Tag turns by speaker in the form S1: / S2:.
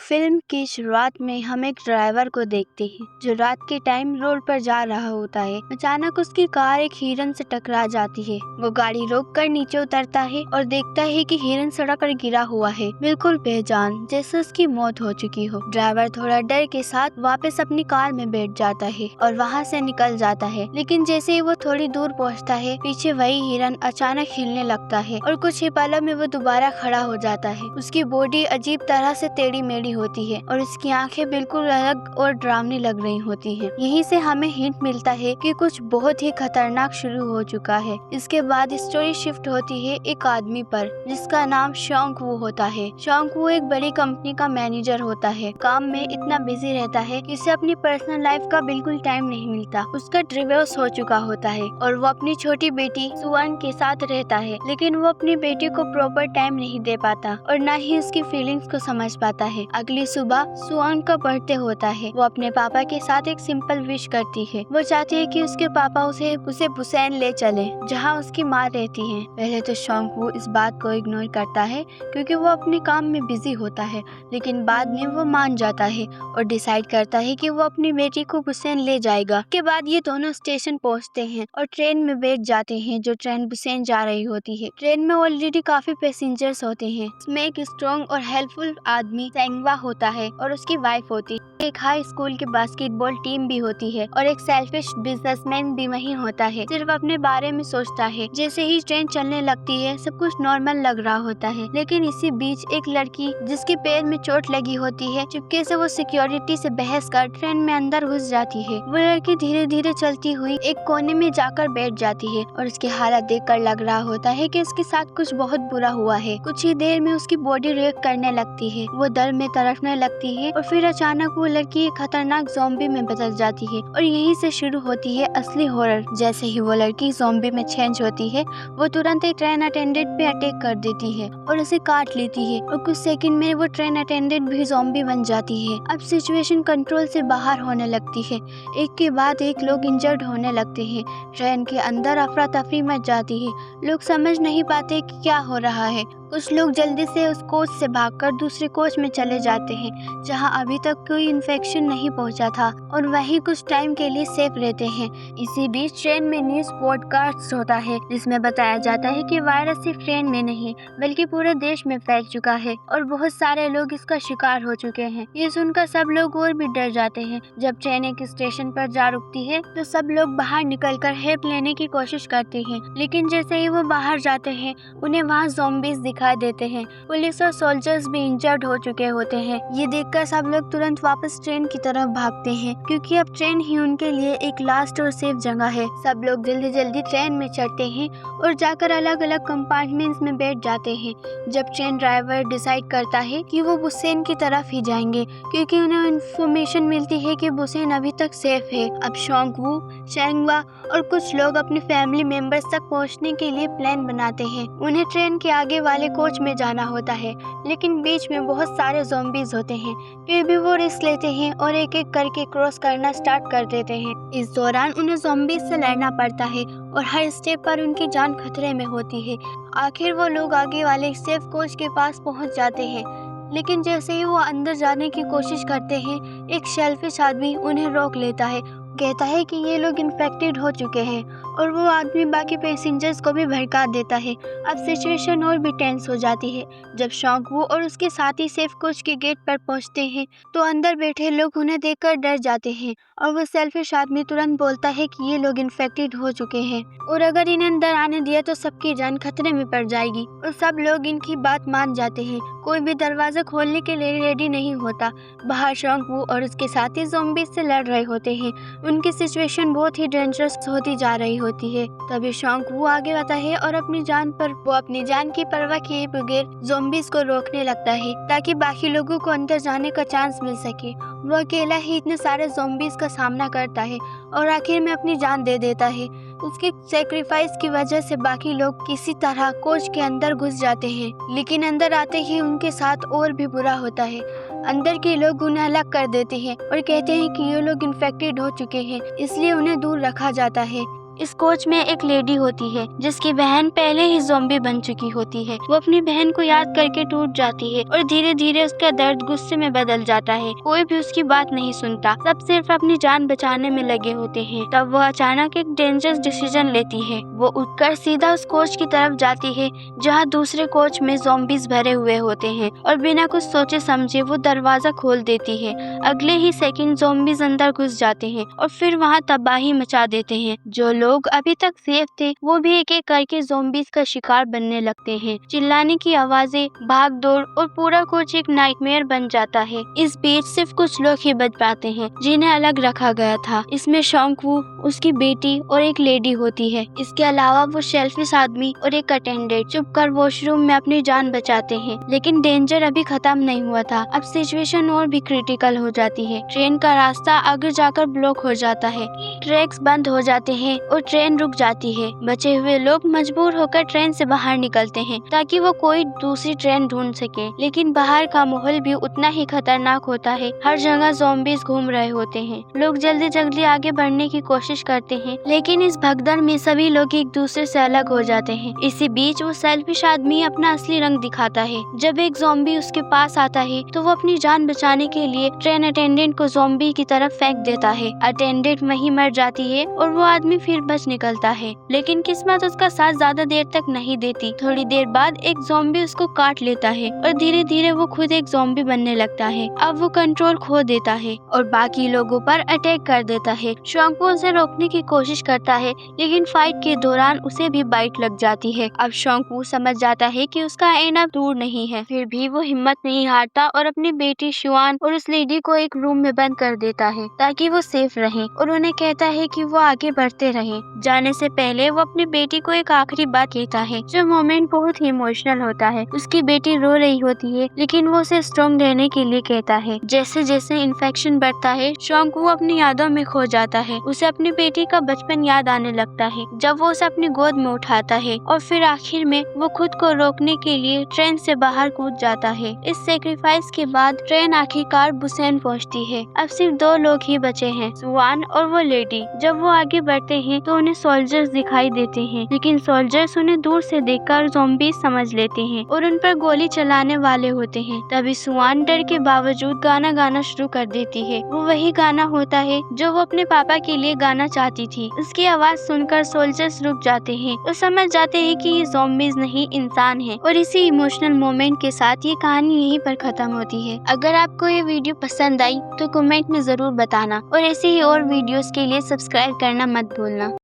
S1: Film की शुरुआत में हम एक ड्राइवर को देखते हैं जो रात के टाइम रोड पर जा रहा होता है। अचानक उसकी कार एक हिरन से टकरा जाती है। वो गाड़ी रोककर नीचे उतरता है और देखता है कि हिरन सड़क पर गिरा हुआ है, बिल्कुल बेजान, जैसे उसकी मौत हो चुकी हो। ड्राइवर थोड़ा डर के साथ वापस अपनी कार में बैठ जाता है और वहाँ से निकल जाता है। लेकिन जैसे ही वो थोड़ी दूर पहुँचता है, पीछे वही हिरन अचानक हिलने लगता है और कुछ ही पलों में वो दोबारा खड़ा हो जाता है। उसकी बॉडी अजीब तरह से टेढ़ी मेढ़ी होती है और इसकी आंखें बिल्कुल अलग और डरावनी लग रही होती हैं। यहीं से हमें हिंट मिलता है कि कुछ बहुत ही खतरनाक शुरू हो चुका है। इसके बाद स्टोरी शिफ्ट होती है एक आदमी पर जिसका नाम शॉन्ग वू होता है। शॉन्ग वू एक बड़ी कंपनी का मैनेजर होता है। काम में इतना बिजी रहता है कि उसे अपनी पर्सनल लाइफ का बिल्कुल टाइम नहीं मिलता। उसका डिवोर्स हो चुका होता है और वो अपनी छोटी बेटी सुअन के साथ रहता है, लेकिन वो अपनी बेटी को प्रॉपर टाइम नहीं दे पाता और न ही उसकी फीलिंग्स को समझ पाता है। अगली सुबह सुअन का बर्थडे होता है। वो अपने पापा के साथ एक सिंपल विश करती है। वो चाहती है कि उसके पापा उसे बुसैन ले चले जहाँ उसकी माँ रहती है। पहले तो शॉन्ग वू इस बात को इग्नोर करता है क्योंकि वो अपने काम में बिजी होता है, लेकिन बाद में वो मान जाता है और डिसाइड करता है कि वो अपनी बेटी को बुसैन ले जाएगा। के बाद ये दोनों स्टेशन पहुँचते हैं और ट्रेन में बैठ जाते हैं जो ट्रेन बुसैन जा रही होती है। ट्रेन में ऑलरेडी काफी पैसेंजर्स होते हैं। इसमें एक स्ट्रॉन्ग और हेल्पफुल आदमी सेंगवा होता है और उसकी वाइफ होती है। एक हाई स्कूल की बास्केटबॉल टीम भी होती है और एक सेल्फिश बिजनेसमैन भी वहीं होता है, सिर्फ अपने बारे में सोचता है। जैसे ही ट्रेन चलने लगती है सब कुछ नॉर्मल लग रहा होता है, लेकिन इसी बीच एक लड़की जिसके पैर में चोट लगी होती है, चुपके से वो सिक्योरिटी से बहस कर ट्रेन में अंदर घुस जाती है। वो लड़की धीरे धीरे चलती हुई एक कोने में जाकर बैठ जाती है और उसकी हालत देखकर लग रहा होता है कि उसके साथ कुछ बहुत बुरा हुआ है। कुछ ही देर में उसकी बॉडी रिएक्ट करने लगती है, वो दर्द में तड़पने लगती है और फिर अचानक वो लड़की एक खतरनाक ज़ॉम्बी में बदल जाती है और यहीं से शुरू होती है असली हॉरर। जैसे ही वो लड़की ज़ॉम्बी में चेंज होती है, वो तुरंत एक ट्रेन अटेंडेंट पे अटैक कर देती है और उसे काट लेती है और कुछ सेकंड में वो ट्रेन अटेंडेंट भी ज़ॉम्बी बन जाती है। अब सिचुएशन कंट्रोल से बाहर होने लगती है। एक के बाद एक लोग इंजर्ड होने लगते हैं। ट्रेन के अंदर अफरा तफरी मच जाती है। लोग समझ नहीं पाते कि क्या हो रहा है। कुछ लोग जल्दी से उस कोच से भागकर दूसरे कोच में चले जाते हैं जहां अभी तक कोई इन्फेक्शन नहीं पहुंचा था और वहीं कुछ टाइम के लिए सेफ रहते हैं। इसी बीच ट्रेन में न्यूज़ पॉडकास्ट होता है जिसमें बताया जाता है कि वायरस सिर्फ ट्रेन में नहीं बल्कि पूरे देश में फैल चुका है और बहुत सारे लोग इसका शिकार हो चुके हैं। ये सुनकर सब लोग और भी डर जाते हैं। जब ट्रेन एक स्टेशन पर जा रुकती है तो सब लोग बाहर निकलकर हेल्प लेने की कोशिश करते हैं, लेकिन जैसे ही वो बाहर जाते हैं उन्हें वहाँ ज़ॉम्बीज़ दिखाई देते हैं। पुलिस और सोल्जर्स भी इंजर्ड हो चुके होते हैं। ये देखकर सब लोग तुरंत वापस ट्रेन की तरफ भागते हैं क्योंकि अब ट्रेन ही उनके लिए एक लास्ट और सेफ जगह है। सब लोग जल्दी जल्दी ट्रेन में चढ़ते हैं और जाकर अलग अलग कंपार्टमेंट्स में बैठ जाते हैं। जब ट्रेन ड्राइवर डिसाइड करता है कि वो बुसैन की तरफ ही जाएंगे क्योंकि उन्हें इन्फॉर्मेशन मिलती है कि बुसैन अभी तक सेफ है। अब शॉन्ग वू, शेंगवा और कुछ लोग अपने फैमिली मेंबर्स तक पहुंचने के लिए प्लान बनाते हैं। उन्हें ट्रेन के आगे वाले कोच में जाना होता है, लेकिन बीच में बहुत सारे ज़ॉम्बीज़ होते हैं। फिर भी वो रिस्क लेते हैं और एक एक करके क्रॉस करना स्टार्ट कर देते हैं। इस दौरान उन्हें ज़ॉम्बीज़ से लड़ना पड़ता है और हर स्टेप पर उनकी जान खतरे में होती है। आखिर वो लोग आगे वाले सेफ कोच के पास पहुंच जाते हैं, लेकिन जैसे ही वो अंदर जाने की कोशिश करते हैं एक शेल्फिश आदमी उन्हें रोक लेता है। कहता है कि ये लोग इन्फेक्टेड हो चुके हैं और वो आदमी बाकी पैसेंजर्स को भी भड़का देता है। अब सिचुएशन और भी टेंस हो जाती है। जब शॉन्ग वू और उसके साथी सेफ कोच के गेट पर पहुंचते हैं तो अंदर बैठे लोग उन्हें देखकर डर जाते हैं और वो सेल्फिश आदमी तुरंत बोलता है कि ये लोग इन्फेक्टेड हो चुके हैं और अगर इन्हें अंदर आने दिया तो सबकी जान खतरे में पड़ जाएगी और सब लोग इनकी बात मान जाते हैं। कोई भी दरवाजा खोलने के लिए रेडी नहीं होता। बाहर शॉन्ग वू और उसके साथी ज़ॉम्बीज़ से लड़ रहे होते हैं। उनकी सिचुएशन बहुत ही डेंजरस होती जा रही होती है। तभी शॉन्ग वू आगे आता है और अपनी जान की परवाह किए बगैर ज़ॉम्बीज़ को रोकने लगता है ताकि बाकी लोगों को अंदर जाने का चांस मिल सके। वो अकेला ही इतने सारे ज़ॉम्बीज़ का सामना करता है और आखिर में अपनी जान दे देता है। उसके सेक्रीफाइस की वजह से बाकी लोग किसी तरह कोच के अंदर घुस जाते हैं, लेकिन अंदर आते ही उनके साथ और भी बुरा होता है। अंदर के लोग उन्हें अलग कर देते हैं और कहते हैं कि ये लोग इन्फेक्टेड हो चुके हैं, इसलिए उन्हें दूर रखा जाता है। इस कोच में एक लेडी होती है जिसकी बहन पहले ही ज़ॉम्बी बन चुकी होती है। वो अपनी बहन को याद करके टूट जाती है और धीरे धीरे उसका दर्द गुस्से में बदल जाता है। कोई भी उसकी बात नहीं सुनता, सब सिर्फ अपनी जान बचाने में लगे होते हैं। तब वो अचानक एक डेंजरस डिसीजन लेती है। वो उठकर सीधा उस कोच की तरफ जाती है जहाँ दूसरे कोच में ज़ॉम्बीज भरे हुए होते हैं और बिना कुछ सोचे समझे वो दरवाजा खोल देती है। अगले ही सेकंड ज़ॉम्बीज अंदर घुस जाते हैं और फिर वहाँ तबाही मचा देते हैं। जो लोग अभी तक सेफ थे वो भी एक एक करके ज़ॉम्बीज का शिकार बनने लगते हैं। चिल्लाने की आवाजें, भाग दौड़ और पूरा कोच एक नाइटमेयर बन जाता है। इस बीच सिर्फ कुछ लोग ही बच पाते हैं जिन्हें अलग रखा गया था। इसमें शॉन्कवू, उसकी बेटी और एक लेडी होती है। इसके अलावा वो शेल्फिश आदमी और एक अटेंडेंट छुपकर वॉशरूम में अपनी जान बचाते हैं। लेकिन डेंजर अभी खत्म नहीं हुआ था। अब सिचुएशन और भी क्रिटिकल हो जाती है। ट्रेन का रास्ता आगे जाकर ब्लॉक हो जाता है, ट्रैक्स बंद हो जाते हैं और ट्रेन रुक जाती है। बचे हुए लोग मजबूर होकर ट्रेन से बाहर निकलते हैं ताकि वो कोई दूसरी ट्रेन ढूंढ सके। लेकिन बाहर का माहौल भी उतना ही खतरनाक होता है। हर जगह ज़ॉम्बीज घूम रहे होते हैं। लोग जल्दी जल्दी आगे बढ़ने की कोशिश करते हैं, लेकिन इस भगदड़ में सभी लोग एक दूसरे से अलग हो जाते हैं। इसी बीच वो सेल्फिश आदमी अपना असली रंग दिखाता है। जब एक ज़ॉम्बी उसके पास आता है तो वो अपनी जान बचाने के लिए ट्रेन अटेंडेंट को ज़ॉम्बी की तरफ फेंक देता है। अटेंडेंट वहीं मर जाती है और वो आदमी फिर बच निकलता है। लेकिन किस्मत उसका साथ ज्यादा देर तक नहीं देती। थोड़ी देर बाद एक ज़ॉम्बी उसको काट लेता है और धीरे धीरे वो खुद एक ज़ॉम्बी बनने लगता है। अब वो कंट्रोल खो देता है और बाकी लोगों पर अटैक कर देता है। शॉन्कवू उसे रोकने की कोशिश करता है, लेकिन फाइट के दौरान उसे भी बाइट लग जाती है। अब शॉन्कवू समझ जाता है कि उसका एंड अब दूर नहीं है। फिर भी वो हिम्मत नहीं हारता और अपनी बेटी शुआन और उस लेडी को एक रूम में बंद कर देता है ताकि वो सेफ रहे और उन्हें कहता है कि वो आगे बढ़ते रहे। जाने से पहले वो अपनी बेटी को एक आखिरी बात कहता है जो मोमेंट बहुत ही इमोशनल होता है। उसकी बेटी रो रही होती है लेकिन वो उसे स्ट्रॉन्ग रहने के लिए कहता है। जैसे जैसे इन्फेक्शन बढ़ता है शॉन्कवू अपनी यादों में खो जाता है। उसे अपनी बेटी का बचपन याद आने लगता है जब वो उसे अपनी गोद में उठाता है और फिर आखिर में वो खुद को रोकने के लिए ट्रेन से बाहर कूद जाता है। इस सेक्रीफाइस के बाद ट्रेन आखिरकार बुसान पहुंचती है। अब सिर्फ दो लोग ही बचे हैं, शुआन और वो लेडी। जब वो आगे बढ़ते हैं तो उन्हें सोल्जर्स दिखाई देते हैं, लेकिन सोल्जर्स उन्हें दूर से देखकर ज़ॉम्बी समझ लेते हैं और उन पर गोली चलाने वाले होते हैं। तभी शुआन डर के बावजूद गाना गाना शुरू कर देती है। वो वही गाना होता है जो वो अपने पापा के लिए गाना चाहती थी। उसकी आवाज सुनकर सोल्जर्स रुक जाते हैं और समझ जाते हैं कि ये ज़ॉम्बीज नहीं इंसान है। और इसी इमोशनल मोमेंट के साथ ये कहानी यहीं पर खत्म होती है। अगर आपको ये वीडियो पसंद आई तो कमेंट में जरूर बताना और ऐसे ही और वीडियोस के लिए सब्सक्राइब करना मत भूलना।